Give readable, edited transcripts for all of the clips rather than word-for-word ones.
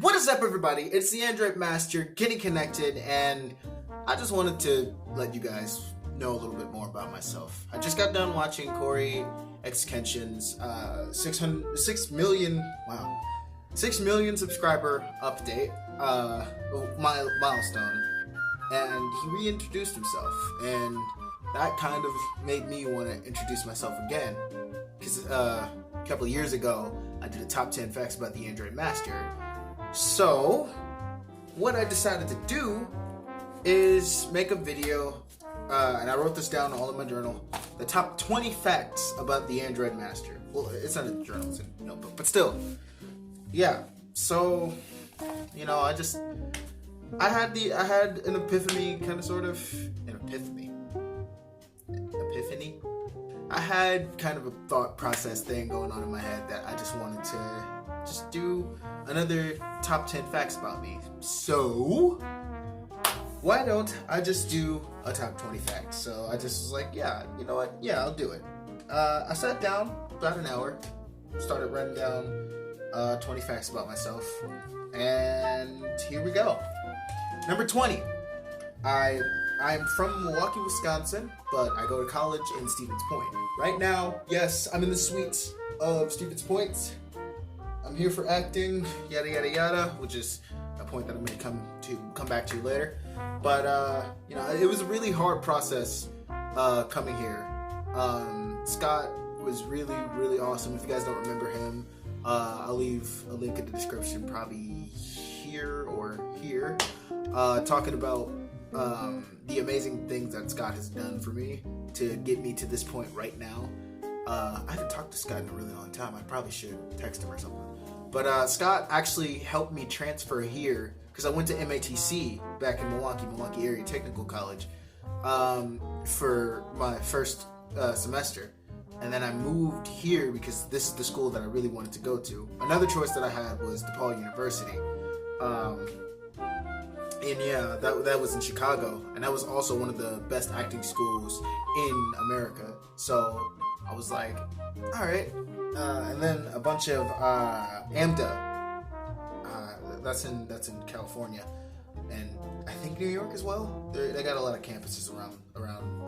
What is up, everybody? It's the Android Master getting connected, and I just wanted to let you guys know a little bit more about myself. I just got done watching Corey X Kenshin's 6 million subscriber update, milestone, and he reintroduced himself, and that kind of made me want to introduce myself again, because a couple of years ago I did a top 10 facts about the Android Master. So what I decided to do is make a video, and I wrote this down all in my journal, the top 20 facts about the Android Master. Well, it's not a journal, it's a notebook, but still, yeah. So, you know, I had an epiphany, kind of, sort of, an epiphany. I had kind of a thought process thing going on in my head that I just wanted to just do another top 10 facts about me. So why don't I just do a top 20 facts? So I just was like, yeah, you know what? Yeah, I'll do it. I sat down about an hour, started writing down 20 facts about myself, and here we go. Number 20. I'm from Milwaukee, Wisconsin, but I go to college in Stevens Point. Right now, yes, I'm in the suite of Stevens Point. I'm here for acting, yada yada yada, which is a point that I'm going to come back to later. But you know, it was a really hard process coming here. Scott was really, really awesome. If you guys don't remember him, I'll leave a link in the description, probably here or here, talking about the amazing things that Scott has done for me to get me to this point right now. I haven't talked to Scott in a really long time. I probably should text him or something. But Scott actually helped me transfer here because I went to MATC back in Milwaukee Area Technical College, for my first semester. And then I moved here because this is the school that I really wanted to go to. Another choice that I had was DePaul University. And yeah, that was in Chicago, and that was also one of the best acting schools in America. So I was like, all right. And then a bunch of AMDA. That's in California, and I think New York as well. They got a lot of campuses around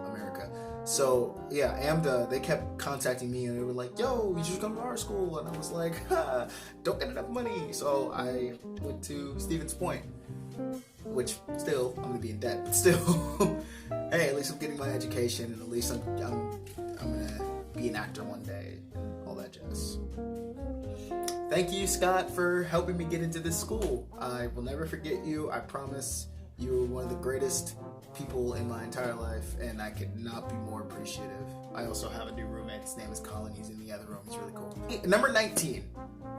America. So yeah, AMDA, they kept contacting me, and they were like, yo, you should come to our school. And I was like, don't get enough money. So I went to Stevens Point, which still, I'm gonna be in debt, but still, hey, at least I'm getting my education, and at least I'm gonna be an actor one day, and all that jazz. Thank you, Scott, for helping me get into this school. I will never forget you. I promise. You were one of the greatest people in my entire life, and I could not be more appreciative. I also have a new roommate. His name is Colin. He's in the other room. He's really cool. Number 19.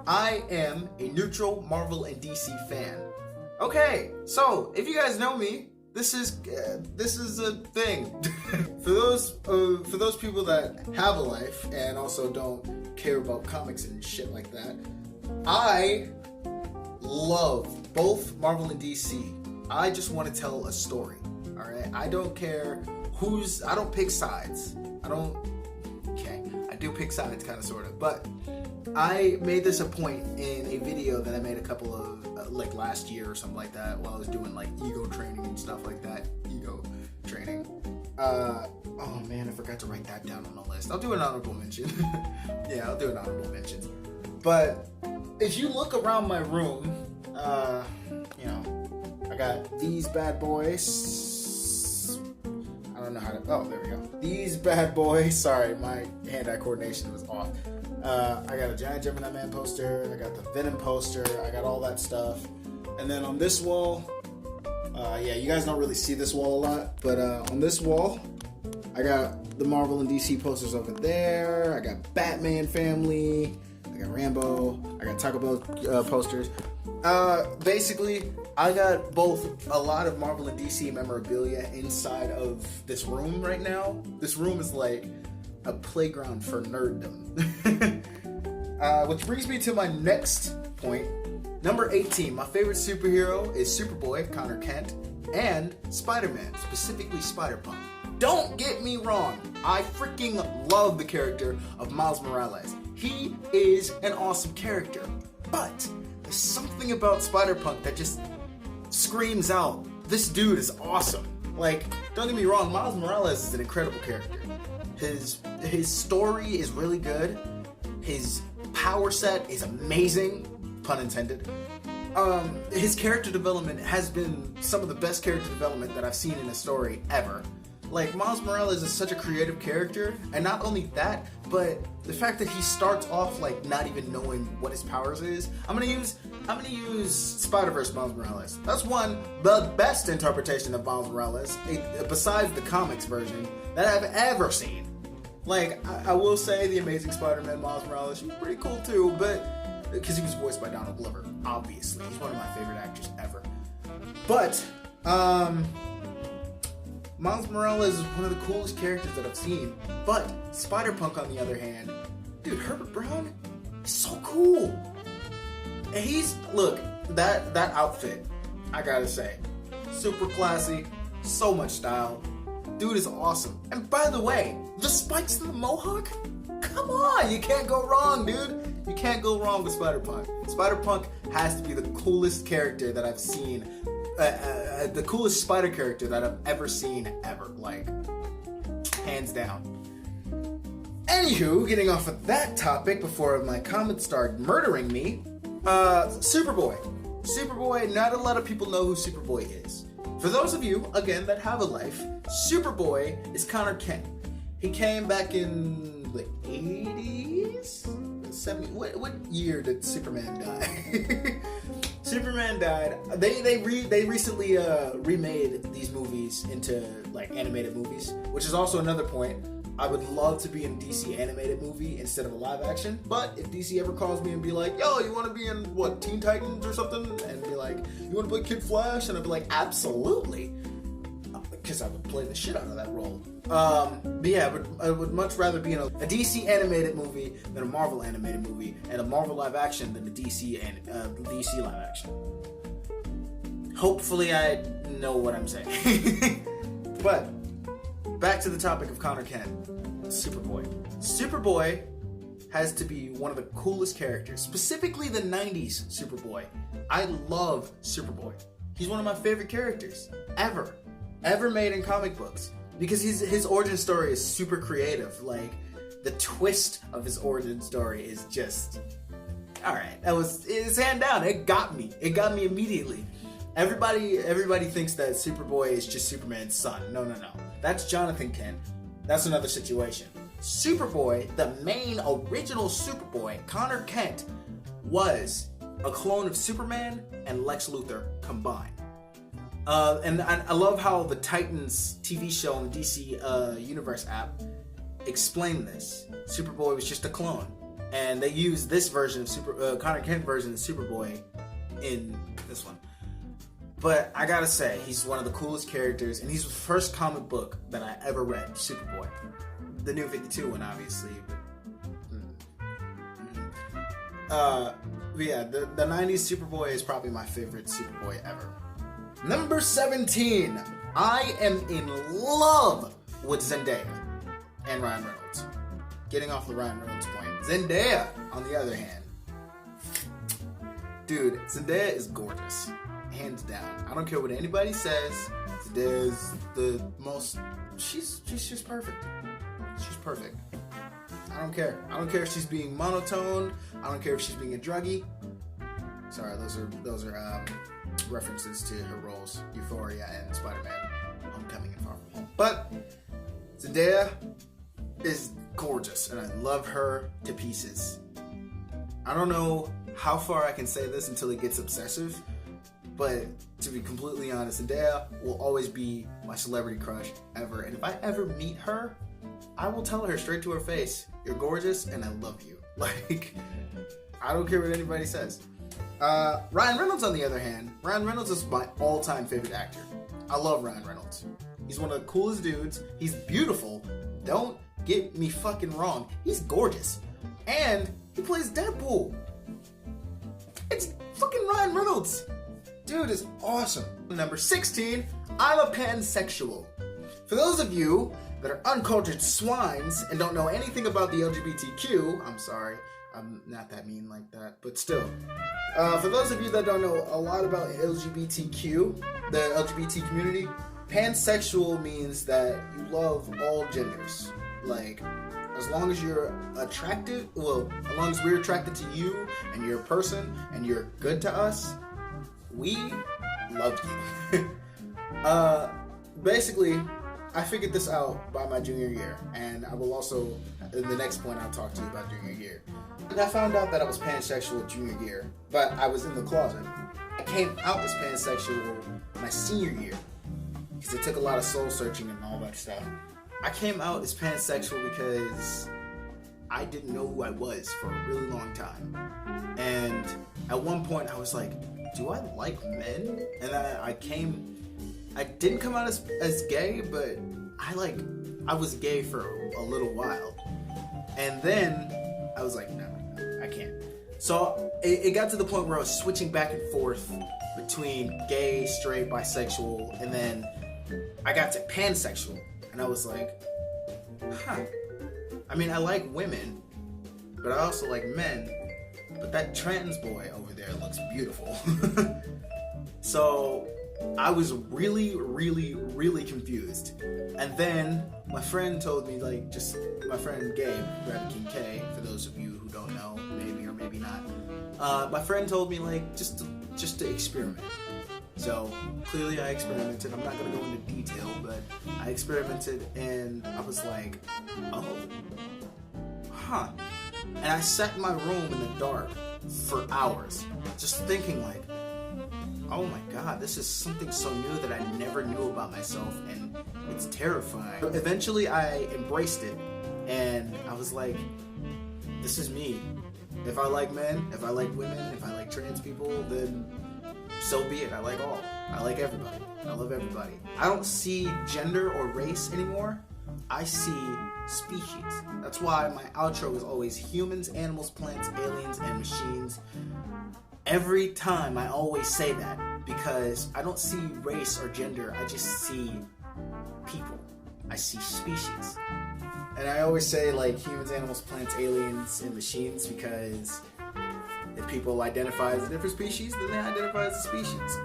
I am a neutral Marvel and DC fan. Okay, so if you guys know me, this is a thing. for those people that have a life and also don't care about comics and shit like that, I love both Marvel and DC. I just want to tell a story. All right, I don't care I don't pick sides. I do pick sides, kind of, sort of, but I made this a point in a video that I made a couple of, like last year or something like that, while I was doing like ego training and stuff like that. Ego training. Oh man, I forgot to write that down on the list. I'll do an honorable mention. Yeah, I'll do an honorable mention. But if you look around my room, you know, I got these bad boys. I don't know how to, oh, there we go. These bad boys. Sorry, my hand-eye coordination was off. I got a Giant Gemini Man poster, I got the Venom poster, I got all that stuff. And then on this wall, yeah, you guys don't really see this wall a lot, but on this wall, I got the Marvel and DC posters over there, I got Batman family, I got Rambo, I got Taco Bell posters. Basically, I got both a lot of Marvel and DC memorabilia inside of this room right now. This room is like a playground for nerddom. Which brings me to my next point. Number 18, my favorite superhero is Superboy, Connor Kent, and Spider-Man, specifically Spider-Punk. Don't get me wrong, I freaking love the character of Miles Morales. He is an awesome character, but there's something something about Spider-Punk that just screams out, this dude is awesome. Like, don't get me wrong, Miles Morales is an incredible character. His story is really good. His power set is amazing, pun intended. His character development has been some of the best character development that I've seen in a story ever. Like, Miles Morales is such a creative character, and not only that, but the fact that he starts off like not even knowing what his powers is. I'm gonna use Spider-Verse Miles Morales. That's the best interpretation of Miles Morales, besides the comics version, that I've ever seen. Like, I will say the Amazing Spider-Man Miles Morales, he was pretty cool too, but because he was voiced by Donald Glover, obviously. He's one of my favorite actors ever. But, Miles Morales is one of the coolest characters that I've seen. But Spider-Punk, on the other hand, dude, Herbert Brown is so cool. And look, that outfit, I gotta say, super classy, so much style. Dude is awesome. And by the way, the spikes in the mohawk? Come on, you can't go wrong, dude. You can't go wrong with Spider-Punk. Spider-Punk has to be the coolest character that I've seen. The coolest spider character that I've ever seen ever. Like, hands down. Anywho, getting off of that topic before my comments start murdering me, Superboy. Superboy, not a lot of people know who Superboy is. For those of you, again, that have a life, Superboy is Connor Kent. He came back in the 80s? 70s? What year did Superman die? Superman died. They recently remade these movies into like animated movies, which is also another point. I would love to be in a DC animated movie instead of a live action, but if DC ever calls me and be like, yo, you want to be in, what, Teen Titans or something? And be like, you want to play Kid Flash? And I'd be like, absolutely. Because I would play the shit out of that role. But yeah, I would much rather be in a DC animated movie than a Marvel animated movie, and a Marvel live action than a DC live action. Hopefully I know what I'm saying. But back to the topic of Connor Kent, Superboy. Superboy has to be one of the coolest characters, specifically the 90s Superboy. I love Superboy. He's one of my favorite characters ever made in comic books, because his origin story is super creative. Like, the twist of his origin story is just, all right. It's hand down. It got me immediately. Everybody thinks that Superboy is just Superman's son. No. That's Jonathan Kent. That's another situation. Superboy, the main original Superboy, Connor Kent, was a clone of Superman and Lex Luthor combined. And I love how the Titans TV show on the DC Universe app explained this. Superboy was just a clone, and they used this version of Connor Kent version of Superboy in this one. But I gotta say, he's one of the coolest characters, and he's the first comic book that I ever read, Superboy. The New 52 one, obviously. But yeah, the 90s Superboy is probably my favorite Superboy ever. Number 17. I am in love with Zendaya and Ryan Reynolds. Getting off the Ryan Reynolds point. Zendaya, on the other hand. Dude, Zendaya is gorgeous. Hands down. I don't care what anybody says. Zendaya's the most... She's just perfect. She's perfect. I don't care. I don't care if she's being monotone. I don't care if she's being a druggie. Sorry, those are references to her roles, Euphoria and Spider-Man Homecoming and Far From Home. But Zendaya is gorgeous, and I love her to pieces. I don't know how far I can say this until it gets obsessive, but to be completely honest, Zendaya will always be my celebrity crush ever. And if I ever meet her, I will tell her straight to her face, you're gorgeous and I love you. Like, I don't care what anybody says. Ryan Reynolds, on the other hand, Ryan Reynolds is my all-time favorite actor. I love Ryan Reynolds. He's one of the coolest dudes. He's beautiful. Don't get me fucking wrong. He's gorgeous. And he plays Deadpool. It's fucking Ryan Reynolds. Dude is awesome. Number 16, I'm a pansexual. For those of you that are uncultured swines and don't know anything about the LGBTQ, I'm sorry, I'm not that mean like that, but still, For those of you that don't know a lot about LGBTQ, the LGBT community, pansexual means that you love all genders. Like, as long as you're attracted, well, as long as we're attracted to you and you're a person and you're good to us, we love you. Basically, I figured this out by my junior year, and I will also, in the next point, I'll talk to you about junior year. And I found out that I was pansexual junior year, but I was in the closet. I came out as pansexual my senior year, because it took a lot of soul searching and all that stuff. I came out as pansexual because I didn't know who I was for a really long time. And at one point I was like, do I like men? And then I didn't come out as gay, but I was gay for a little while. And then I was like, no, I can't. So it got to the point where I was switching back and forth between gay, straight, bisexual, and then I got to pansexual. And I was like, I mean, I like women, but I also like men. But that trans boy over there looks beautiful. So I was really, really, really confused. And then my friend told me, my friend Gabe, Rabbit King K, for those of you who don't know, maybe or maybe not, my friend told me, just to experiment. So clearly I experimented. I'm not going to go into detail, but I experimented and I was like, and I sat in my room in the dark for hours, just thinking like, oh my god, this is something so new that I never knew about myself, and it's terrifying. But eventually I embraced it, and I was like, this is me. If I like men, if I like women, if I like trans people, then so be it. I like all. I like everybody. I love everybody. I don't see gender or race anymore. I see species. That's why my outro is always humans, animals, plants, aliens, and machines. Every time I always say that, because I don't see race or gender, I just see people. I see species. And I always say humans, animals, plants, aliens, and machines, because if people identify as a different species, then they identify as a species.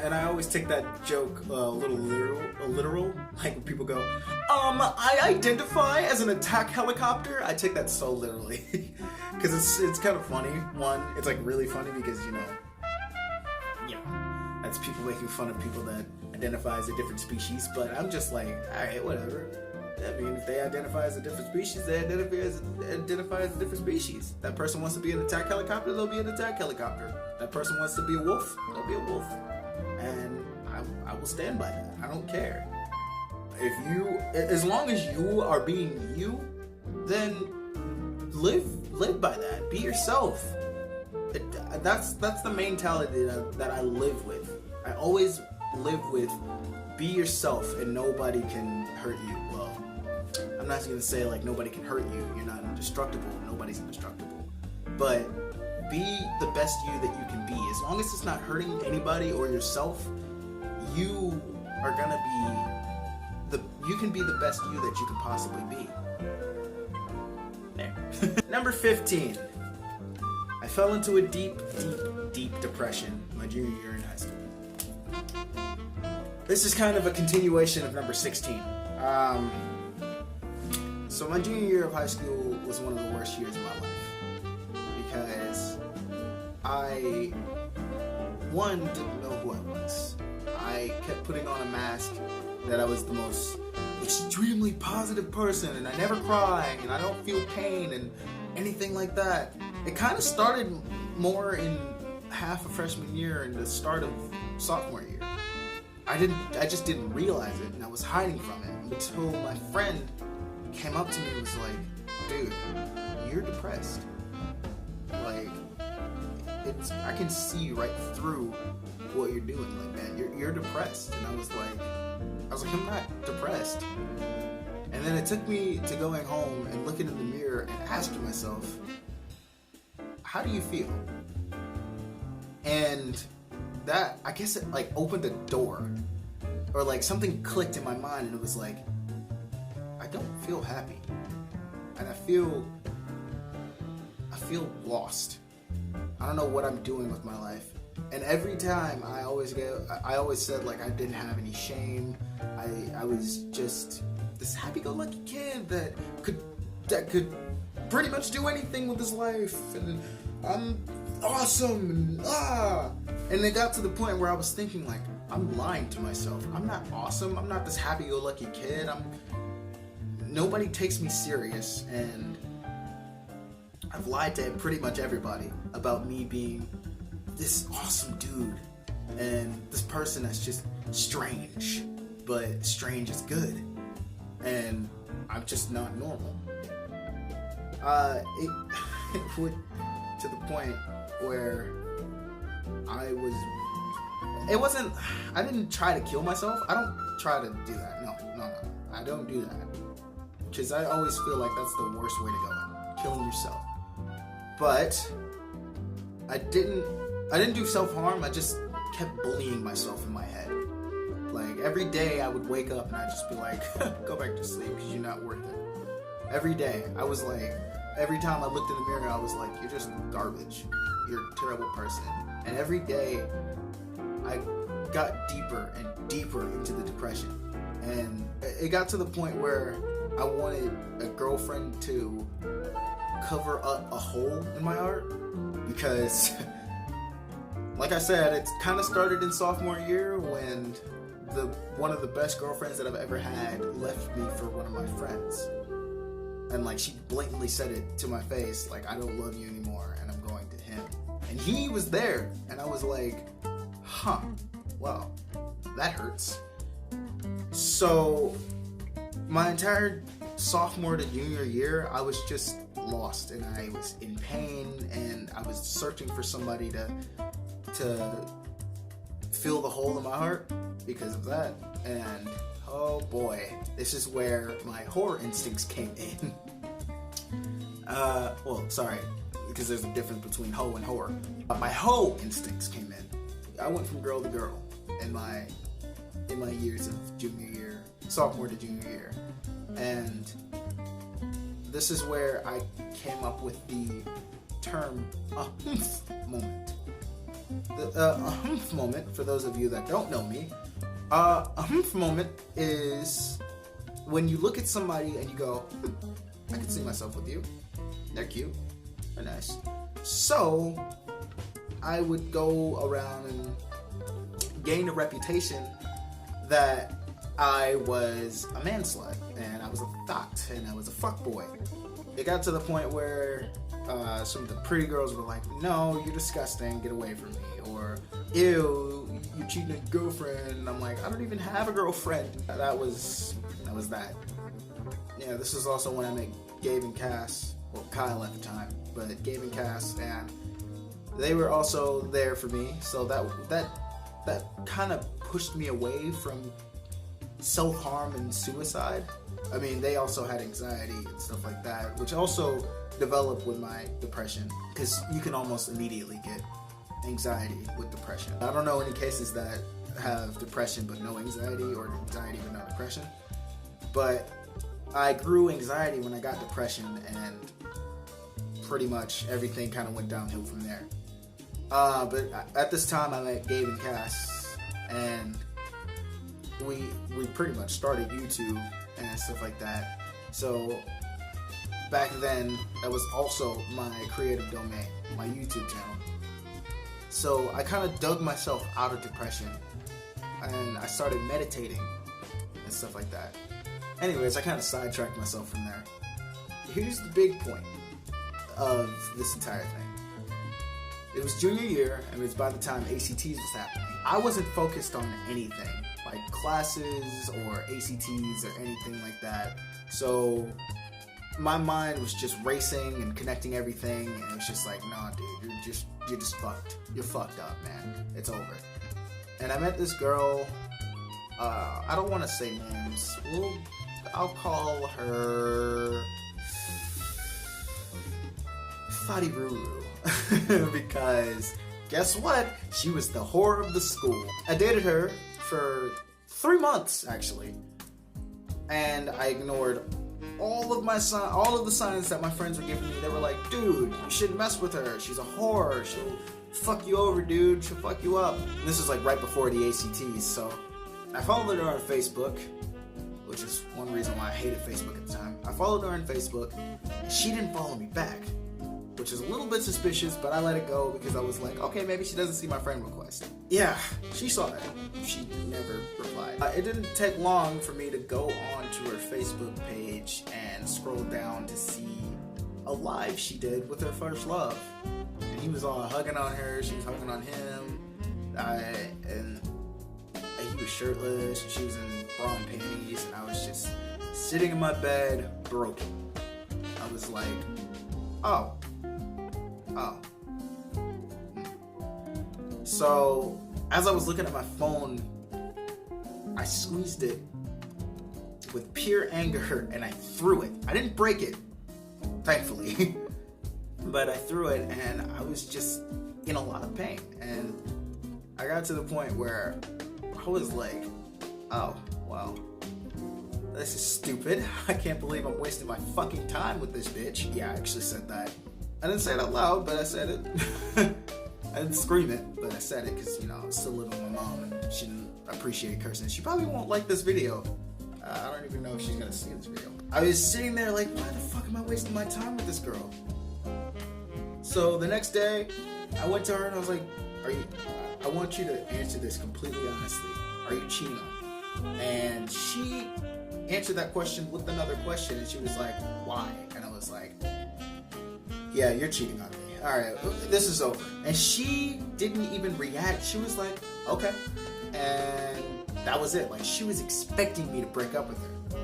And I always take that joke a little literal. Like when people go, I identify as an attack helicopter. I take that so literally. Because it's kind of funny. One, it's really funny because, that's people making fun of people that identify as a different species. But I'm just like, alright, whatever. I mean, if they identify as a different species, they identify as a different species. That person wants to be an attack helicopter, they'll be an attack helicopter. That person wants to be a wolf, they'll be a wolf. And I will stand by that. I don't care. As long as you are being you, then live by that. Be yourself. That's the mentality that I live with. I always live with be yourself and nobody can hurt you. Well, I'm not going to say nobody can hurt you. You're not indestructible. Nobody's indestructible. But be the best you that you can be. As long as it's not hurting anybody or yourself, you are going to be you can be the best you that you can possibly be. There. Number 15. I fell into a deep, deep, deep depression my junior year in high school. This is kind of a continuation of number 16. So my junior year of high school was one of the worst years of my life. Because I, one, didn't know who I was. I kept putting on a mask that I was the most extremely positive person, and I never cry, and I don't feel pain, and anything like that. It kind of started more in half of freshman year and the start of sophomore year. I just didn't realize it, and I was hiding from it until my friend came up to me and was like, dude, you're depressed. I can see right through what you're doing. Man, you're depressed. And I was like, I'm not depressed. And then it took me to going home and looking in the mirror and asking myself, how do you feel? And that, I guess it opened a door, or something clicked in my mind, and it was like, I don't feel happy, and I feel lost. I don't know what I'm doing with my life. And every time I always said like I didn't have any shame. I was just this happy-go-lucky kid that could pretty much do anything with his life, and I'm awesome, and it got to the point where I was thinking like, I'm lying to myself. I'm not awesome. I'm not this happy-go-lucky kid. Nobody takes me serious, and I've lied to pretty much everybody about me being this awesome dude and this person that's just strange, but strange is good, and I'm just not normal. It would to the point where I didn't try to kill myself. I don't try to do that. No. I don't do that. Because I always feel like that's the worst way to go, killing yourself. But I didn't do self-harm. I just kept bullying myself in my head. Like every day I would wake up and I'd just be like, go back to sleep because you're not worth it. Every day I was like, every time I looked in the mirror I was like, you're just garbage. You're a terrible person. And every day I got deeper and deeper into the depression. And it got to the point where I wanted a girlfriend to cover up a hole in my heart, because like I said, it kind of started in sophomore year when one of the best girlfriends that I've ever had left me for one of my friends. And like she blatantly said it to my face, like, I don't love you anymore and I'm going to him. And he was there and I was like, well, that hurts. So my entire sophomore to junior year, I was just lost and I was in pain and I was searching for somebody to fill the hole in my heart because of that. And oh boy, this is where my horror instincts came in. Because there's a difference between hoe and horror. My hoe instincts came in. I went from girl to girl in my years of sophomore to junior year. And this is where I came up with the term a humph moment. A humph moment, for those of you that don't know me, a humph moment is when you look at somebody and you go, I can see myself with you. They're cute. They're nice. So I would go around and gain a reputation that I was a man slut, and I was a thought, and I was a fuckboy. It got to the point where some of the pretty girls were like, no, you're disgusting, get away from me. Or, ew, you're cheating on your girlfriend. And I'm like, I don't even have a girlfriend. That was that. Yeah, this is also when I met Gabe and Cass. Well, Kyle at the time, but Gabe and Cass, and they were also there for me. So that kind of pushed me away from self-harm and suicide. I mean, they also had anxiety and stuff like that, which also developed with my depression, because you can almost immediately get anxiety with depression. I don't know any cases that have depression but no anxiety, or anxiety but no depression, but I grew anxiety when I got depression, and pretty much everything kind of went downhill from there. But at this time I met Gabe and Cass, and we pretty much started YouTube and stuff like that. So back then, that was also my creative domain, my YouTube channel. So I kind of dug myself out of depression, and I started meditating and stuff like that. Anyways, I kind of sidetracked myself from there. Here's the big point of this entire thing. It was junior year, and it was by the time ACTs was happening. I wasn't focused on anything, like classes or ACTs or anything like that. So my mind was just racing and connecting everything, and it was just like, nah, dude, you're just fucked. You're fucked up, man. It's over. And I met this girl. I don't want to say names. I'll call her Fadiruru. Because guess what? She was the whore of the school. I dated her for 3 months, actually. And I ignored all of the signs that my friends were giving me, they were like, dude, you shouldn't mess with her. She's a whore. She'll fuck you over, dude. She'll fuck you up. And this was like right before the ACTs, so I followed her on Facebook, which is one reason why I hated Facebook at the time. I followed her on Facebook, and she didn't follow me back, which is a little bit suspicious, but I let it go because I was like, okay, maybe she doesn't see my friend request. Yeah, she saw that. She never replied. It didn't take long for me to go on to her Facebook page and scroll down to see a live she did with her first love. And he was all hugging on her, she was hugging on him, and he was shirtless, and she was in bra and panties, and I was just sitting in my bed, broken. I was like, oh. So, as I was looking at my phone, I squeezed it with pure anger and I threw it. I didn't break it, thankfully, but I threw it and I was just in a lot of pain. And I got to the point where I was like, oh, well, this is stupid. I can't believe I'm wasting my fucking time with this bitch. Yeah, I actually said that. I didn't say it out loud, but I said it. I didn't scream it, but I said it because, I was still living with my mom and she didn't appreciate cursing. She probably won't like this video. I don't even know if she's gonna see this video. I was sitting there like, why the fuck am I wasting my time with this girl? So the next day, I went to her and I was like, I want you to answer this completely honestly. Are you cheating on me? And she answered that question with another question and she was like, why? And I was like, yeah, you're cheating on me. Alright, this is over. And she didn't even react. She was like, okay. And that was it. Like, she was expecting me to break up with her.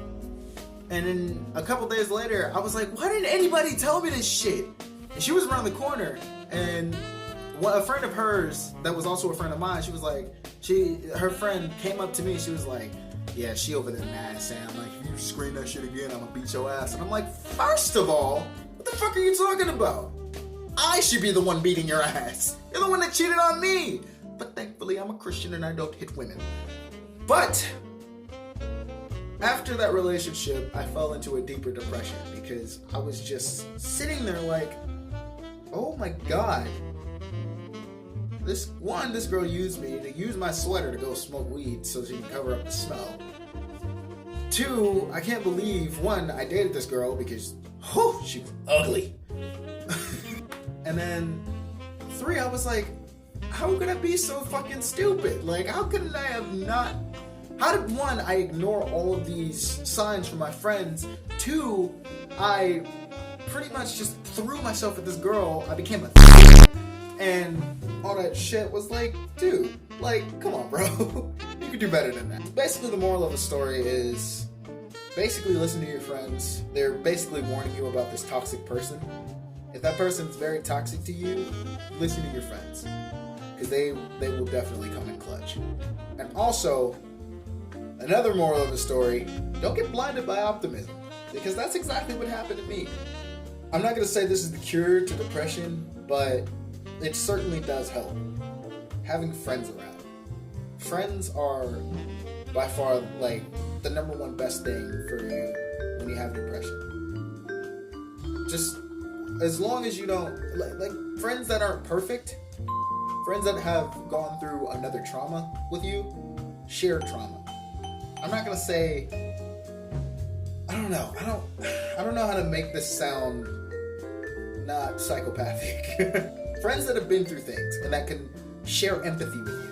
And then a couple days later, I was like, why didn't anybody tell me this shit? And she was around the corner, and a friend of hers that was also a friend of mine, she was like, her friend came up to me, she was like, yeah, she over there mad, Sam. Like, if you scream that shit again, I'm gonna beat your ass. And I'm like, first of all, what the fuck are you talking about? I should be the one beating your ass. You're the one that cheated on me. But thankfully, I'm a Christian and I don't hit women. But after that relationship, I fell into a deeper depression because I was just sitting there like, oh my God. This girl used me to use my sweater to go smoke weed so she can cover up the smell. 2, I can't believe, 1, I dated this girl because, she was ugly. And then 3, I was like, how could I be so fucking stupid? Like, how could I have not... How did, 1, I ignore all of these signs from my friends? 2, I pretty much just threw myself at this girl. I became a... And all that shit was like, dude, like, come on, bro. You could do better than that. Basically, the moral of the story is... Basically, listen to your friends. They're basically warning you about this toxic person. If that person's very toxic to you, listen to your friends. Because they will definitely come in clutch. And also, another moral of the story, don't get blinded by optimism. Because that's exactly what happened to me. I'm not going to say this is the cure to depression, but it certainly does help. Having friends around. Friends are by far like the number one best thing for you when you have depression. Just as long as you don't, like friends that aren't perfect, friends that have gone through another trauma with you, share trauma. I'm not gonna say, I don't know how to make this sound not psychopathic. Friends that have been through things and that can share empathy with you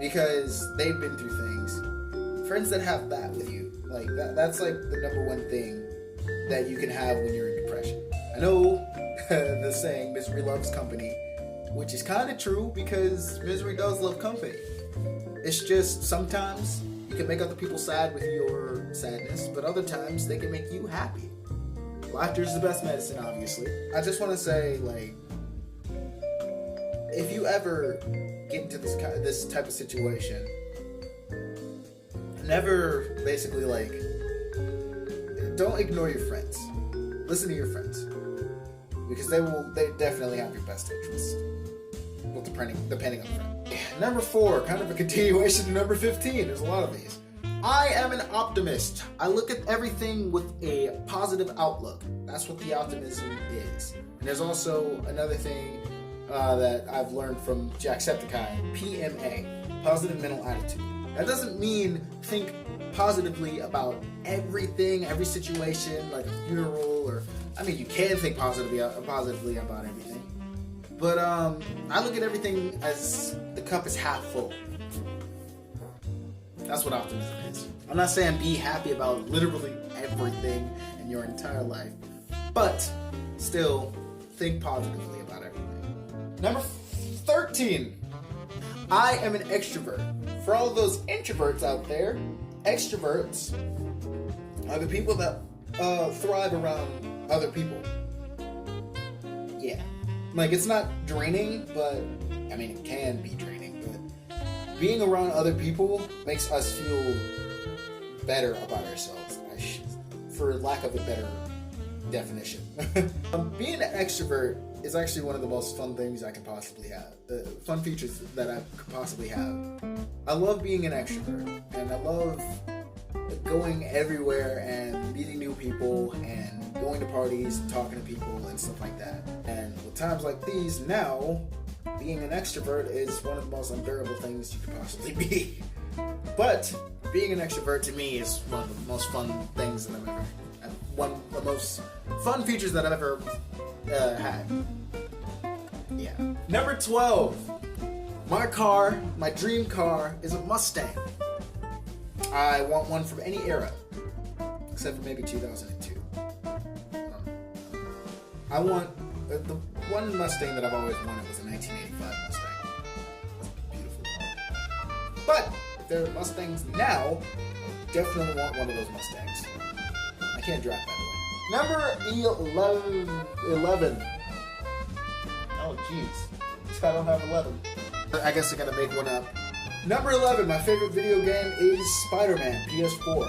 because they've been through things. Friends that have that with you, like that's like the number one thing that you can have when you're in depression. I know the saying, misery loves company, which is kind of true because misery does love company. It's just sometimes you can make other people sad with your sadness, but other times they can make you happy. Laughter is the best medicine, obviously. I just want to say, like, if you ever get into this type of situation, never basically, like, don't ignore your friends. Listen to your friends. Because they definitely have your best interest. Well, depending on the friend. Number 4, kind of a continuation of number 15. There's a lot of these. I am an optimist. I look at everything with a positive outlook. That's what the optimism is. And there's also another thing that I've learned from Jacksepticeye, PMA, positive mental attitude. That doesn't mean think positively about everything, every situation, like a funeral, or I mean, you can think positively about everything. But I look at everything as the cup is half full. That's what optimism is. I'm not saying be happy about literally everything in your entire life, but still think positively about everything. Number 13. I am an extrovert. For all those introverts out there, extroverts are the people that thrive around other people. Yeah. Like, it's not draining, but I mean, it can be draining, but being around other people makes us feel better about ourselves, for lack of a better definition. Being an extrovert is actually one of the most fun things I can possibly have. Fun features that I could possibly have. I love being an extrovert, and I love going everywhere and meeting new people and going to parties and talking to people and stuff like that. And with times like these now, being an extrovert is one of the most unbearable things you could possibly be. But being an extrovert to me is one of the most fun things that I've ever, one of the most fun features that I've ever had. Yeah. Number 12. My dream car is a Mustang. I want one from any era, except for maybe 2002. I want the one Mustang that I've always wanted was a 1985 Mustang. It's a beautiful car. But if there are Mustangs now, I definitely want one of those Mustangs. I can't drive, by the way. Number 11. Oh, jeez. I don't have 11. I guess I gotta make one up. Number 11, my favorite video game is Spider-Man PS4.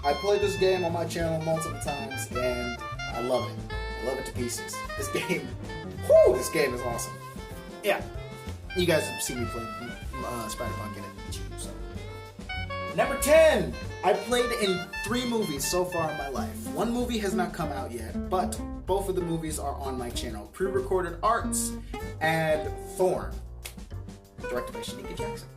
I played this game on my channel multiple times, and I love it. I love it to pieces. This game is awesome. Yeah, you guys have seen me play Spider-Punk in it too. So. Number 10, I played in 3 movies so far in my life. One movie has not come out yet, but both of the movies are on my channel. Pre-Recorded Arts and Thorn, directed by Shanika Jackson.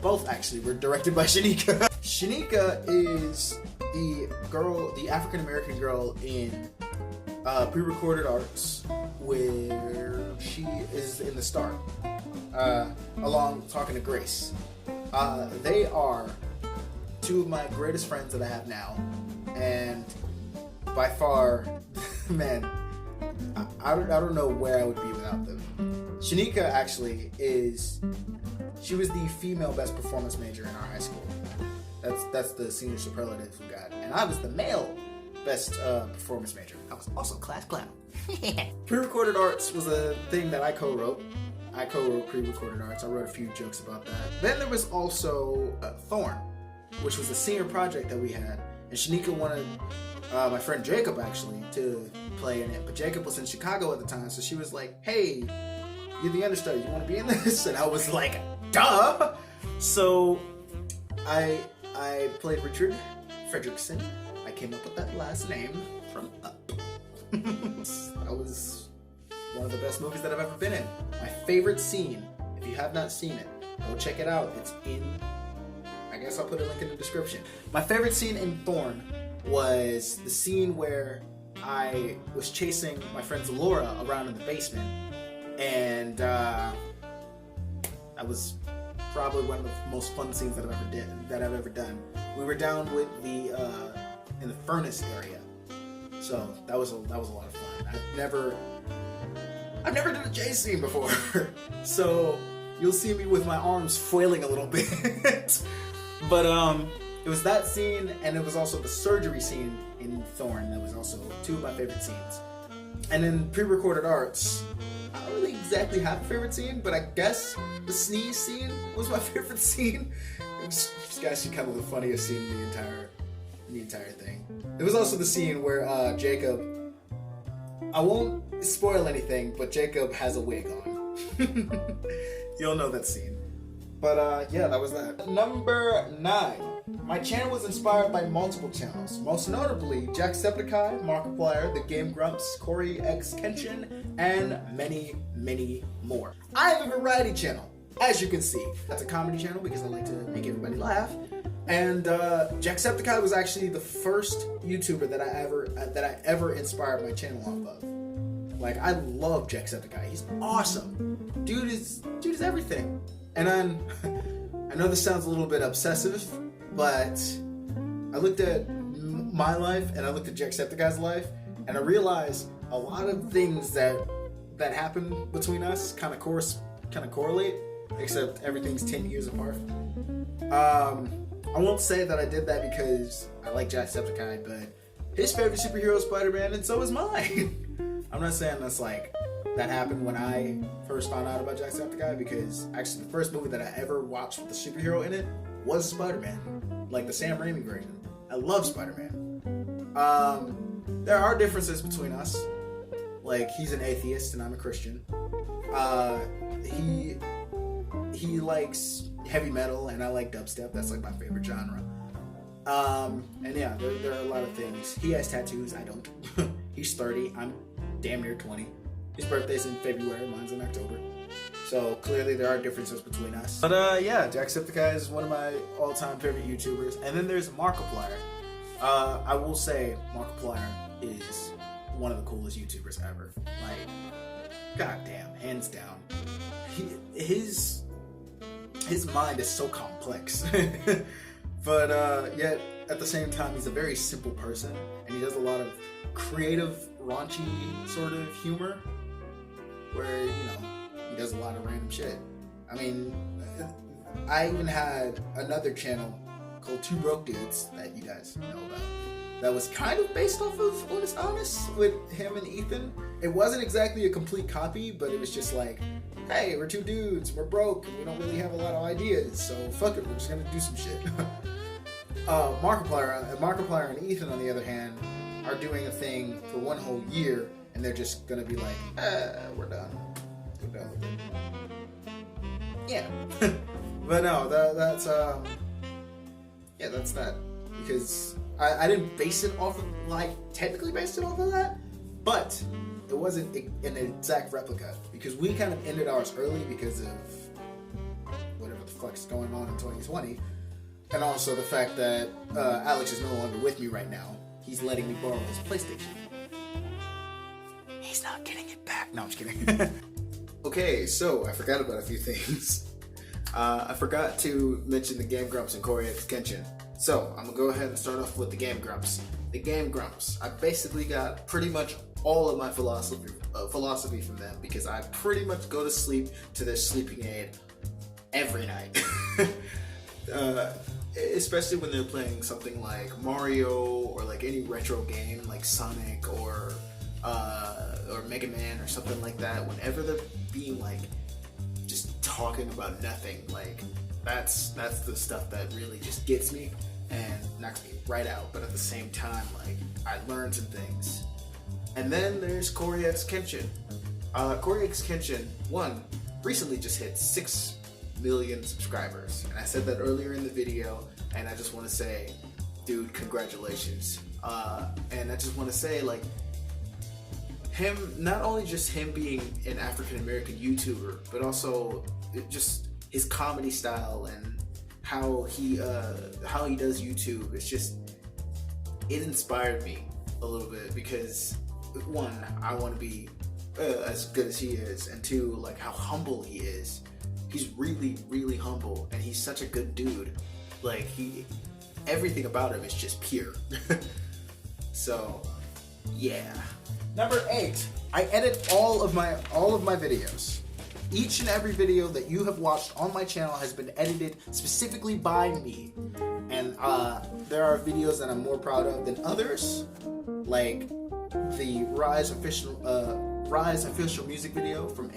Both actually were directed by Shanika. Shanika is the African American girl in Pre-Recorded Arts, where she is in the start, along talking to Grace. They are 2 of my greatest friends that I have now, and by far, man, I don't know where I would be without them. Shanika actually she was the female best performance major in our high school. That's the senior superlative we got. And I was the male best performance major. I was also class clown. Pre-Recorded Arts was a thing that I co-wrote. I co-wrote Pre-Recorded Arts. I wrote a few jokes about that. Then there was also Thorn, which was a senior project that we had. And Shanika wanted my friend Jacob actually to play in it. But Jacob was in Chicago at the time, so she was like, hey, you're the understudy, you want to be in this? And I was like, duh! So I played Richard Fredrickson. I came up with that last name from Up. That was one of the best movies that I've ever been in. My favorite scene, if you have not seen it, go check it out. It's I guess I'll put a link in the description. My favorite scene in Thorn was the scene where I was chasing my friend Laura around in the basement, and that was probably one of the most fun scenes that I've ever done. We were down with in the furnace area, so that was a lot of fun. I've never done a chase scene before, so you'll see me with my arms flailing a little bit. But it was that scene, and it was also the surgery scene in Thorn. That was also 2 of my favorite scenes. And in Pre-Recorded Arts, I don't really exactly have a favorite scene, but I guess the sneeze scene was my favorite scene. It was actually kind of the funniest scene in the entire thing. It was also the scene where Jacob, I won't spoil anything, but Jacob has a wig on. You'll know that scene. But yeah, that was that. Number 9. My channel was inspired by multiple channels, most notably Jacksepticeye, Markiplier, The Game Grumps, Corey X Kenshin, and many, many more. I have a variety channel, as you can see. That's a comedy channel because I like to make everybody laugh. And Jacksepticeye was actually the first YouTuber that I ever inspired my channel off of. Like, I love Jacksepticeye. He's awesome. Dude is everything. And then I know this sounds a little bit obsessive, but I looked at my life and I looked at Jacksepticeye's life, and I realized a lot of things that happen between us kind of correlate, except everything's 10 years apart. I won't say that I did that because I like Jacksepticeye, but his favorite superhero is Spider-Man, and so is mine. I'm not saying that happened when I first found out about Jacksepticeye, because actually the first movie that I ever watched with the superhero in it was Spider-Man, like the Sam Raimi version. I love Spider-Man. There are differences between us. Like, he's an atheist and I'm a Christian. He likes heavy metal and I like dubstep. That's like my favorite genre. And yeah, there are a lot of things. He has tattoos, I don't. He's 30, I'm damn near 20. His birthday's in February, mine's in October. So clearly there are differences between us. But yeah, Jacksepticeye is one of my all-time favorite YouTubers. And then there's Markiplier. I will say Markiplier is one of the coolest YouTubers ever. Like, goddamn, hands down. His mind is so complex. But yet at the same time, he's a very simple person, and he does a lot of creative, raunchy sort of humor, where, he does a lot of random shit. I mean, I even had another channel called Two Broke Dudes that you guys know about, that was kind of based off of Honest Honest with him and Ethan. It wasn't exactly a complete copy, but it was just like, hey, we're two dudes, we're broke, and we don't really have a lot of ideas, so fuck it, we're just gonna do some shit. Markiplier and Ethan, on the other hand, are doing a thing for one whole year, and they're just gonna be like, we're done. We're done with it. Yeah. But no, that's that. Because I didn't base it off of, technically based it off of that, but it wasn't an exact replica, because we kind of ended ours early because of whatever the fuck's going on in 2020, and also the fact that Alex is no longer with me right now. He's letting me borrow his PlayStation. He's not getting it back. No, I'm just kidding. Okay, so I forgot about a few things. I forgot to mention the Game Grumps and Corey X Kenshin. So I'm gonna go ahead and start off with the Game Grumps. The Game Grumps, I basically got pretty much all of my philosophy from them, because I pretty much go to sleep to their sleeping aid every night. Especially when they're playing something like Mario, or like any retro game like Sonic or Mega Man or something like that. Whenever they're being just talking about nothing, that's the stuff that really just gets me and knocks me right out. But at the same time, I learn some things. And then there's Corey X Kenshin. Corey X Kenshin, recently just hit 6 million subscribers, and I said that earlier in the video, and I just want to say, dude, congratulations. And I just want to say, him, not only just him being an African American YouTuber, but also just his comedy style and how he does YouTube. It inspired me a little bit, because one, I want to be as good as he is, and two, how humble he is. He's really, really humble, and he's such a good dude. Everything about him is just pure. So, yeah. Number 8, I edit all of my videos. Each and every video that you have watched on my channel has been edited specifically by me. And there are videos that I'm more proud of than others, like the Rise official music video from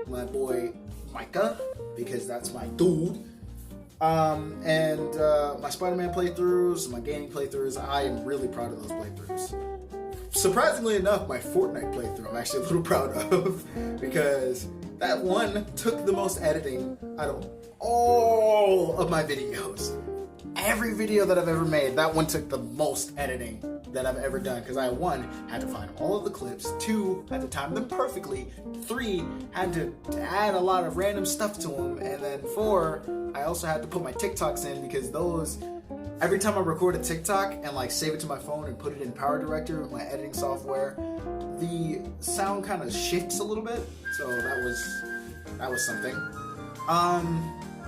my boy Micah, because that's my dude. And my Spider-Man playthroughs, my gaming playthroughs, I am really proud of those playthroughs. Surprisingly enough, my Fortnite playthrough I'm actually a little proud of, because That one took the most editing out of all of my videos. Every video that I've ever made, that one took the most editing that I've ever done, because I, 1, had to find all of the clips, 2, had to time them perfectly, 3, had to add a lot of random stuff to them, and then 4, I also had to put my TikToks in, because those, every time I record a TikTok and like save it to my phone and put it in Power Director with my editing software, the sound kind of shifts a little bit, so that was something.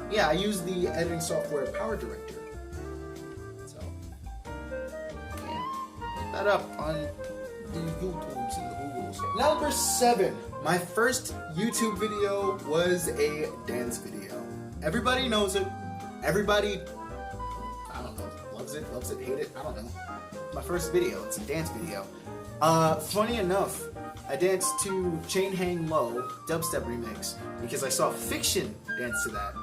Yeah, I use the editing software Power Director. That up on the YouTubes and the Googles. Number 7. My first YouTube video was a dance video. Everybody knows it. Everybody, I don't know, loves it, hate it, I don't know. My first video, it's a dance video. Funny enough, I danced to Chain Hang Low dubstep remix because I saw Fiction dance to that.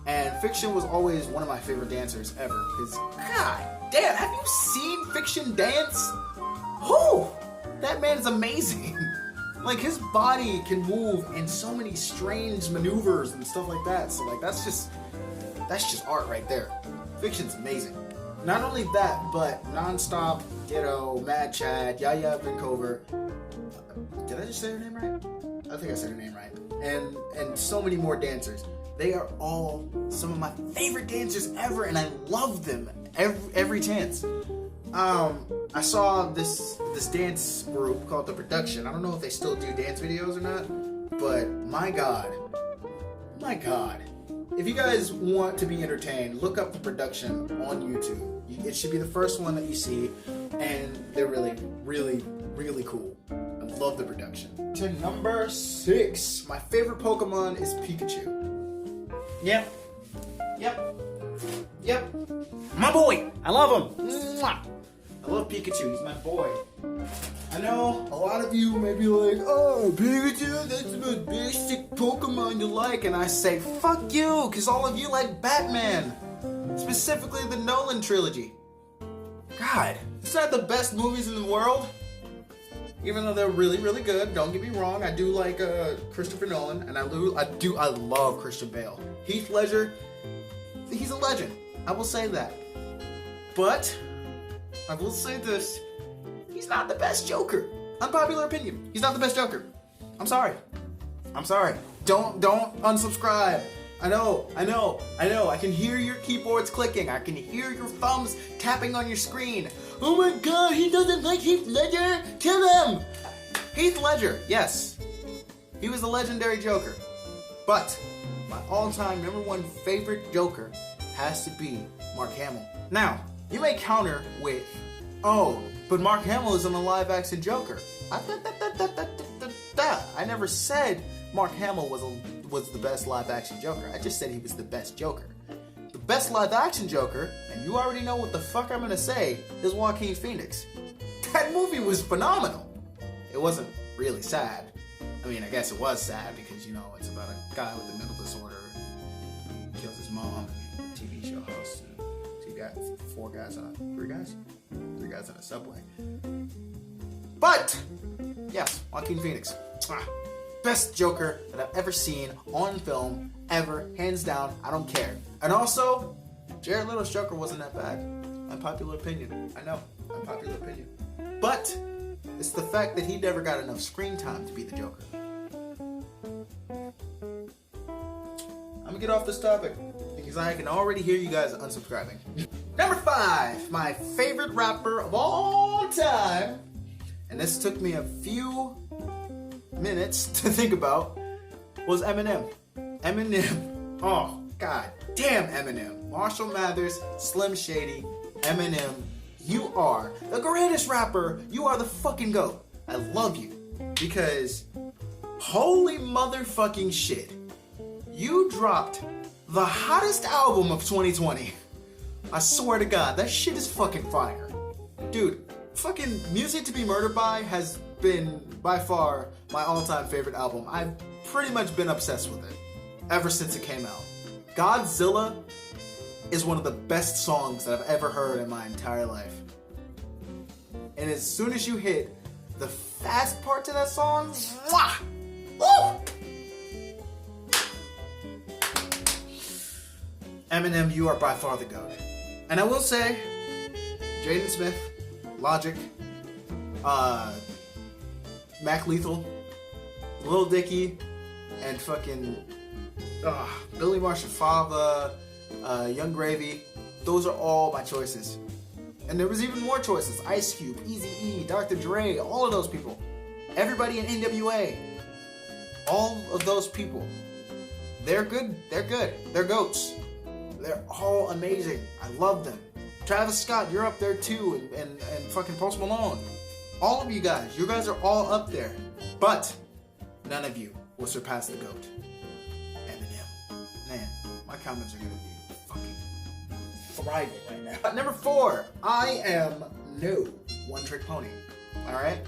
And Fiction was always one of my favorite dancers ever, because, god damn, have you seen Fiction dance? Whoo! That man is amazing. Like, his body can move in so many strange maneuvers and stuff like that. So, like, that's just art right there. Fiction's amazing. Not only that, but Nonstop, Ditto, Mad Chad, Yaya Vancouver. Did I just say her name right? I think I said her name right. And so many more dancers. They are all some of my favorite dancers ever, and I love them every chance. I saw this dance group called The Production. I don't know if they still do dance videos or not, but my god. If you guys want to be entertained, look up The Production on YouTube. It should be the first one that you see, and they're really, really, really cool. I love The Production. To number 6, my favorite Pokemon is Pikachu. Yep. My boy! I love him! Mwah! I love Pikachu, he's my boy. I know a lot of you may be like, oh, Pikachu, that's the most basic Pokemon you like. And I say, fuck you, because all of you like Batman. Specifically the Nolan trilogy. God, it's not the best movies in the world. Even though they're really, really good, don't get me wrong, I do like Christopher Nolan, and I love Christian Bale. Heath Ledger, he's a legend. I will say that. But I will say this, he's not the best Joker. Unpopular opinion, he's not the best Joker. I'm sorry. Don't unsubscribe. I know. I can hear your keyboards clicking. I can hear your thumbs tapping on your screen. Oh my god, he doesn't like Heath Ledger? Kill him! Heath Ledger, yes. He was the legendary Joker. But my all-time #1 favorite Joker has to be Mark Hamill. Now, you may counter with, oh, but Mark Hamill is in the live-action Joker. I never said Mark Hamill was the best live-action Joker. I just said he was the best Joker. The best live-action Joker, and you already know what the fuck I'm gonna say, is Joaquin Phoenix. That movie was phenomenal. It wasn't really sad. I mean, I guess it was sad because, you know, it's about a guy with a mental disorder who kills his mom in a TV show host. And three guys on a subway. But, yes, Joaquin Phoenix. Best Joker that I've ever seen on film, ever, hands down, I don't care. And also, Jared Leto's Joker wasn't that bad. Unpopular opinion, I know, unpopular opinion. But, it's the fact that he never got enough screen time to be the Joker. I'm gonna get off this topic, because I can already hear you guys unsubscribing. Number 5, my favorite rapper of all time, and this took me a few minutes to think about, was Eminem. Eminem, oh god damn Eminem. Marshall Mathers, Slim Shady, Eminem, you are the greatest rapper. You are the fucking GOAT. I love you because holy motherfucking shit. You dropped the hottest album of 2020. I swear to God, that shit is fucking fire. Dude, fucking Music to Be Murdered By has been by far my all-time favorite album. I've pretty much been obsessed with it ever since it came out. Godzilla is one of the best songs that I've ever heard in my entire life. And as soon as you hit the fast part to that song, mwah, woo, Eminem, you are by far the GOAT. And I will say, Jaden Smith, Logic, Mac Lethal, Lil Dicky, and fucking Billy Marshall Fava, Young Gravy. Those are all my choices. And there was even more choices. Ice Cube, Eazy-E, Dr. Dre, all of those people. Everybody in NWA. All of those people. They're good. They're good. They're GOATs. They're all amazing. I love them. Travis Scott, you're up there too. And fucking Post Malone. All of you guys. You guys are all up there. But none of you will surpass the GOAT. Eminem. Man, my comments are going to be fucking thriving right now. But number 4. I am no one-trick pony. Alright?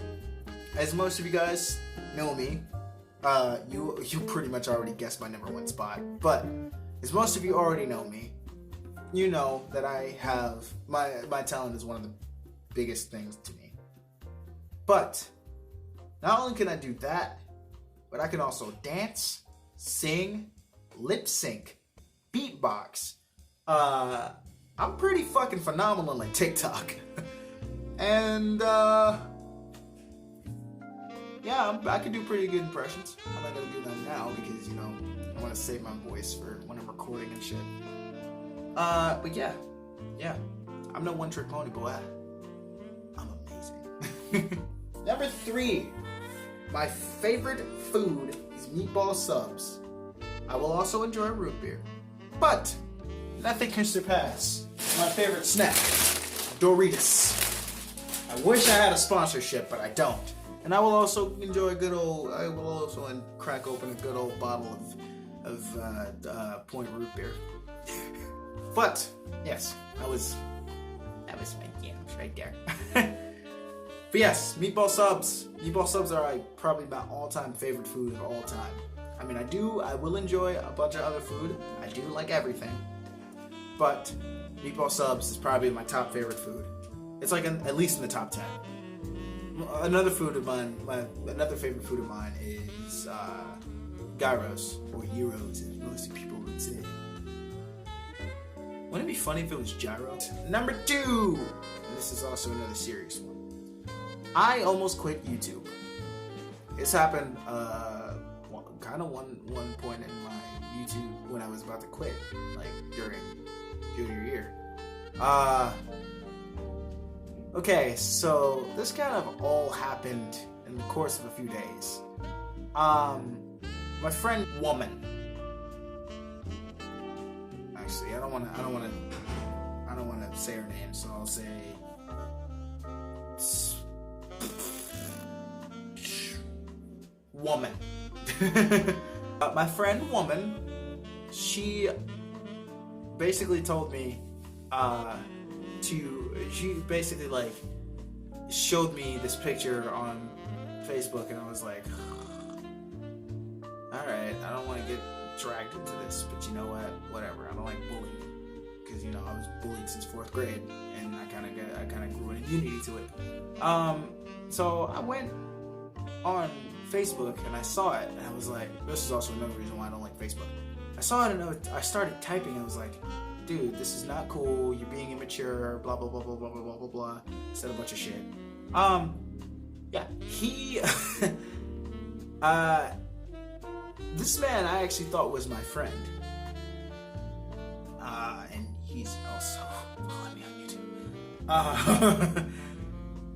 As most of you guys know me, you pretty much already guessed my number 1 spot. But as most of you already know me, you know that I have my talent is one of the biggest things to me. But not only can I do that, but I can also dance, sing, lip sync, beatbox. I'm pretty fucking phenomenal on TikTok. And yeah, I can do pretty good impressions. I'm not gonna do that now because, you know, I want to save my voice for when I'm recording and shit. But yeah, I'm no one-trick pony, boy. I'm amazing. Number 3, my favorite food is meatball subs. I will also enjoy root beer, but nothing can surpass my favorite snack, Doritos. I wish I had a sponsorship, but I don't. And I will also enjoy crack open a good old bottle of Point root beer. But yes, that was my jams right there. But yes, meatball subs. Meatball subs are probably my all-time favorite food of all time. I mean, I will enjoy a bunch of other food. I do like everything, but meatball subs is probably my top favorite food. It's like at least in the top 10. Another food of mine, another favorite food of mine is gyros, or gyros, as most people would say. Wouldn't it be funny if it was gyros? Number 2, and this is also another serious one. I almost quit YouTube. This happened kind of one point in my YouTube when I was about to quit, like during junior year. Okay, so this kind of all happened in the course of a few days. My friend woman. Actually, I don't want to say her name, so I'll say woman. My friend woman, she basically told me she basically like showed me this picture on Facebook, and I was like, alright, I don't want to get dragged into this, but you know what, whatever. I don't like bullying, because, you know, I was bullied since 4th grade, and I kind of grew an immunity to it. So I went on Facebook and I saw it, and I was like, this is also another reason why I don't like Facebook. I saw it and I started typing. I was like, dude, this is not cool. You're being immature. Blah blah blah blah blah blah blah blah. Said a bunch of shit. Yeah, he, this man I actually thought was my friend. And he's also following me on YouTube.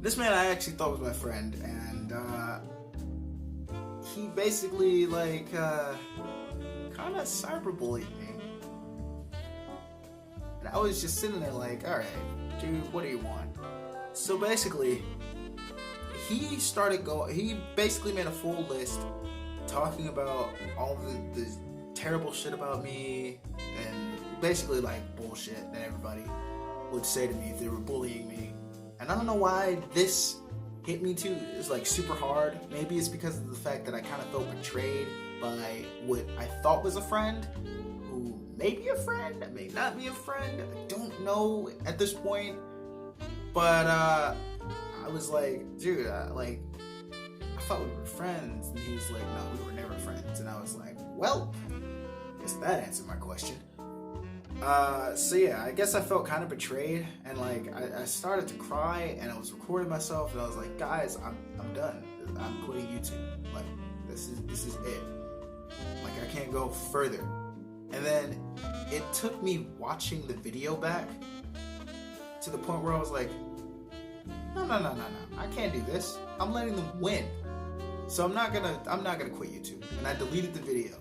This man I actually thought was my friend, and he basically like kind of cyberbullied me. And I was just sitting there like, alright, dude, what do you want? So basically, he basically made a full list talking about all the terrible shit about me, and basically like bullshit that everybody would say to me if they were bullying me. And I don't know why this hit me too. It was like super hard. Maybe it's because of the fact that I kind of felt betrayed by what I thought was a friend, who may be a friend, may not be a friend. I don't know at this point. But I was like, dude, I thought we were friends. And he was like, no, we were never friends. And I was like, well, I guess that answered my question. So yeah, I guess I felt kind of betrayed, and like I started to cry, and I was recording myself, and I was like, guys, I'm done. I'm quitting YouTube. Like this is it. Like I can't go further. And then it took me watching the video back to the point where I was like, no, I can't do this. I'm letting them win. So I'm not gonna quit YouTube. And I deleted the video.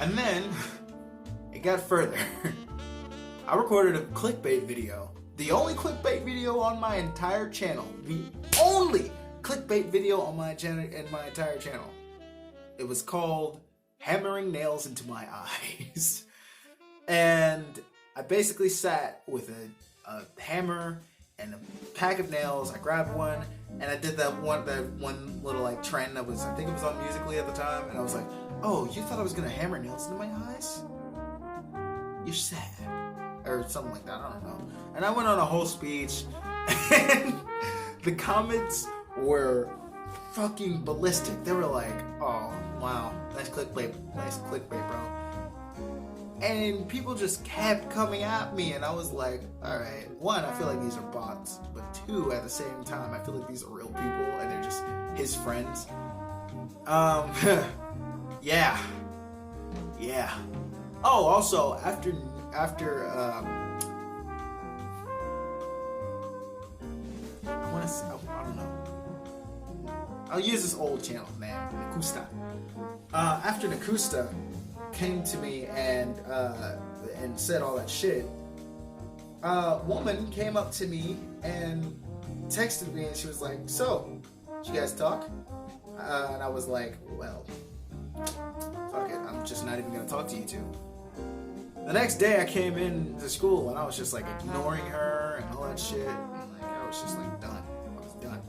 And then it got further. I recorded a clickbait video. The only clickbait video on my entire channel. The only clickbait video on my entire channel. It was called Hammering Nails Into My Eyes. And I basically sat with a hammer and a pack of nails. I grabbed one and I did that one little like trend that was, I think it was on Musical.ly at the time, and I was like, oh, you thought I was gonna hammer nails into my eyes? You're sad. Or something like that, I don't know. And I went on a whole speech, and the comments were fucking ballistic. They were like, oh, wow, nice clickbait, bro. And people just kept coming at me, and I was like, alright, one, I feel like these are bots, but two, at the same time, I feel like these are real people, and they're just his friends. Yeah. Oh, also, after I don't know. I'll use this old channel, man, Nakusta. After Nakusta came to me and said all that shit, a woman came up to me and texted me, and she was like, so, did you guys talk? And I was like, well, fuck it, I'm just not even gonna talk to you two. The next day I came in to school and I was just like ignoring her and all that shit. And like I was just like done. I was done.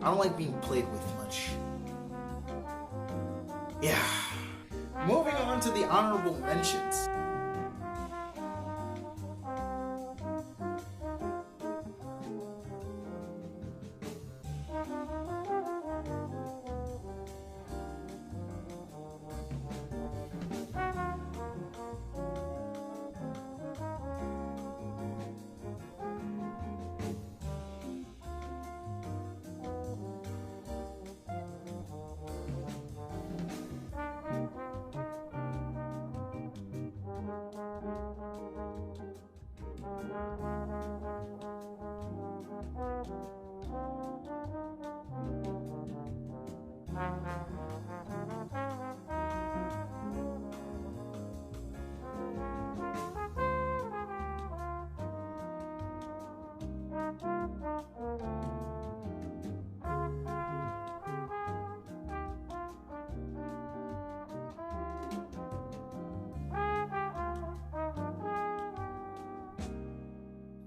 I don't like being played with much. Yeah. Moving on to the honorable mentions.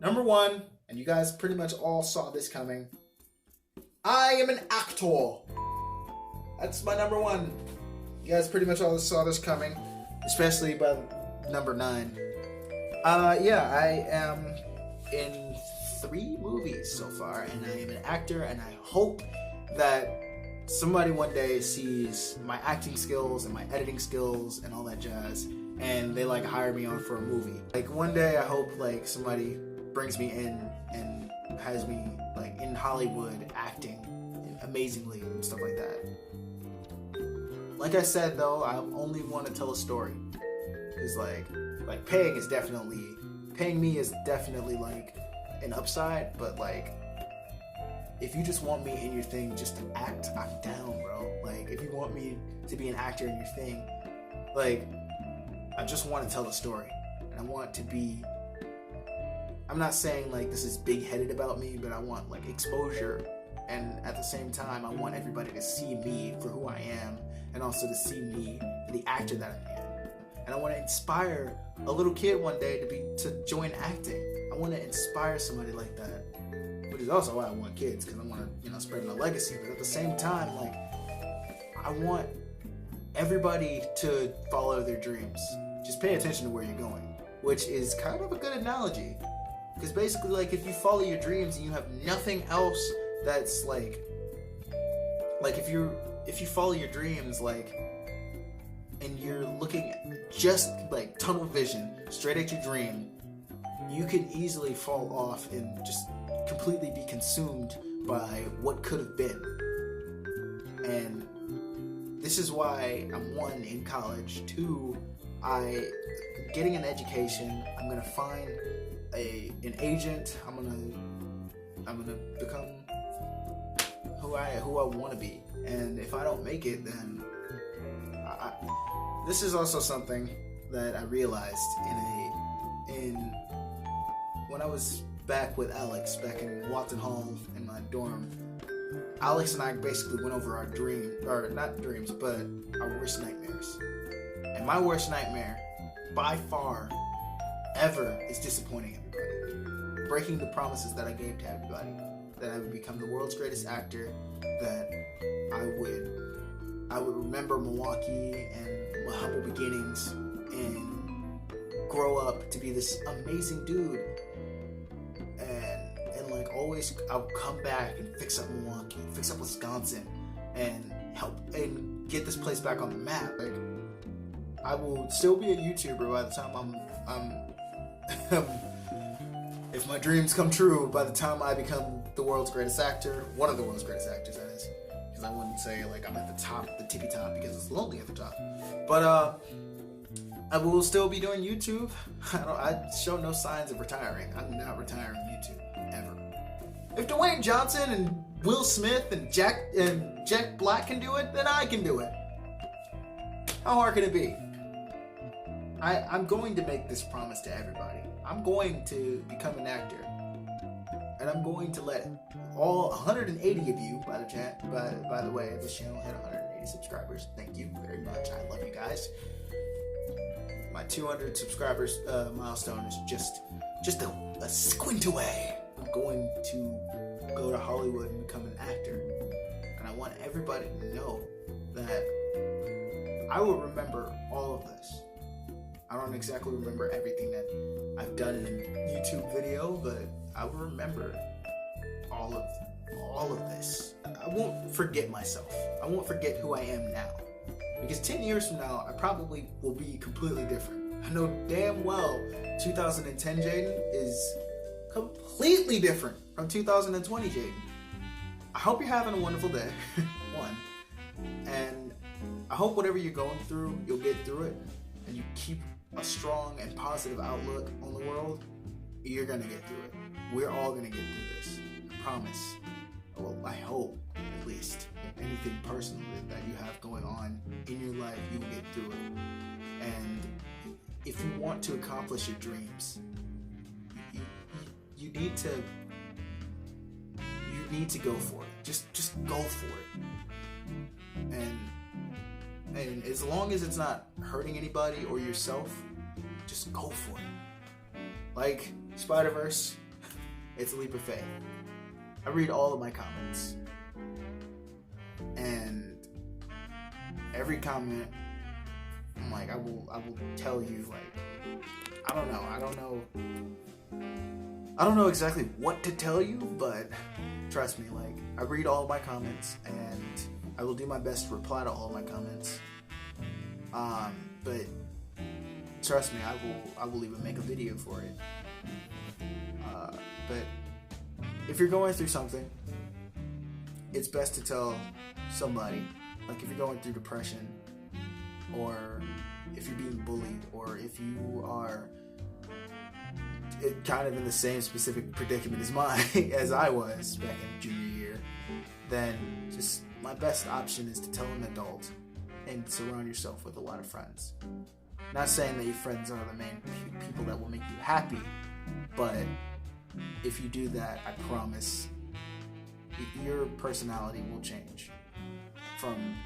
Number one, and you guys pretty much all saw this coming, I am an actor. That's my number one. You guys pretty much all saw this coming, especially by number 9. Yeah, I am in 3 movies so far, and I am an actor, and I hope that somebody one day sees my acting skills and my editing skills and all that jazz, and they like hire me on for a movie. Like one day I hope like somebody brings me in and has me like in Hollywood acting amazingly and stuff like that. Like I said though, I only want to tell a story. It's like paying me is definitely like an upside, but like if you just want me in your thing just to act, I'm down, bro. Like if you want me to be an actor in your thing, like I just want to tell a story. And I want to be, I'm not saying like this is big-headed about me, but I want like exposure, and at the same time I want everybody to see me for who I am, and also to see me for the actor that I am. And I want to inspire a little kid one day to join acting. I want to inspire somebody like that, which is also why I want kids, because I want to spread my legacy. But at the same time, like I want everybody to follow their dreams. Just pay attention to where you're going, which is kind of a good analogy. Because basically, like, if you follow your dreams and you have nothing else that's like if you follow your dreams, like, and you're looking just like tunnel vision straight at your dream, you could easily fall off and just completely be consumed by what could have been. And this is why I'm, one, in college, two, getting an education. I'm gonna find an agent. I'm gonna become who I want to be. And if I don't make it, then this is also something that I realized when I was back with Alex back in Watson Hall in my dorm. Alex and I basically went over our not dreams, but our worst nightmares. And my worst nightmare, by far, ever, is disappointing everybody. Breaking the promises that I gave to everybody. That I would become the world's greatest actor. That I would remember Milwaukee and my humble beginnings and grow up to be this amazing dude. And like always, I'll come back and fix up Milwaukee, fix up Wisconsin, and help and get this place back on the map. Like, I will still be a YouTuber by the time I'm if my dreams come true, by the time I become the world's greatest actor, one of the world's greatest actors, that is. Because I wouldn't say like I'm at the top, the tippy top, because it's lonely at the top. But I will still be doing YouTube. I show no signs of retiring. I'm not retiring YouTube ever. If Dwayne Johnson and Will Smith and Jack Black can do it, then I can do it. How hard can it be? I'm going to make this promise to everybody. I'm going to become an actor. And I'm going to let all 180 of you, by the way, this channel hit 180 subscribers. Thank you very much. I love you guys. My 200 subscribers milestone is just a squint away. I'm going to go to Hollywood and become an actor. And I want everybody to know that I will remember all of this. I don't exactly remember everything that I've done in a YouTube video, but I will remember all of this. I won't forget myself. I won't forget who I am now. Because 10 years from now, I probably will be completely different. I know damn well 2010 Jaden is completely different from 2020 Jaden. I hope you're having a wonderful day, one. And I hope whatever you're going through, you'll get through it. And you keep a strong and positive outlook on the world, you're gonna get through it. We're all gonna get through this. I promise. Well, I hope, at least. If anything personally that you have going on in your life, you will get through it. And if you want to accomplish your dreams, you need to go for it. Just go for it. And as long as it's not hurting anybody or yourself, just go for it. Like Spider-Verse, it's a leap of faith. I read all of my comments. And every comment, I'm like, I will tell you, like, I don't know exactly what to tell you, but trust me, like, I read all of my comments and I will do my best to reply to all of my comments. But trust me, I will even make a video for it. But if you're going through something, it's best to tell somebody. Like if you're going through depression, or if you're being bullied, or if you are kind of in the same specific predicament as I was back in junior year, then just my best option is to tell an adult and surround yourself with a lot of friends. Not saying that your friends are the main people that will make you happy, but if you do that, I promise your personality will change from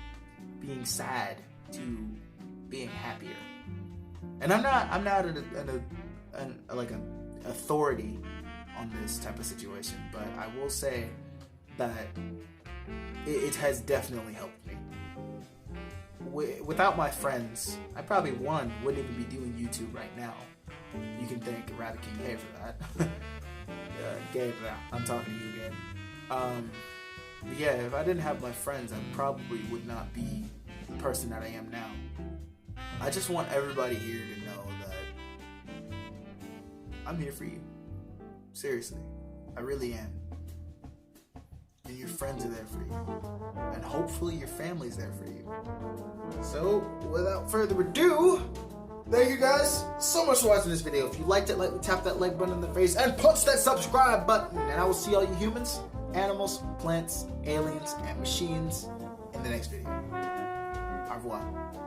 being sad to being happier. And I'm not an authority on this type of situation, but I will say that it has definitely helped me. Without my friends, I probably wouldn't even be doing YouTube right now. You can thank Rabbit King Gabe for that. Gabe, I'm talking to you, Gabe. But yeah, if I didn't have my friends, I probably would not be the person that I am now. I just want everybody here to know that I'm here for you. Seriously. I really am. And your friends are there for you. And hopefully your family's there for you. So, without further ado, thank you guys so much for watching this video. If you liked it, tap that like button in the face and punch that subscribe button. And I will see all you humans, animals, plants, aliens, and machines in the next video. Au revoir.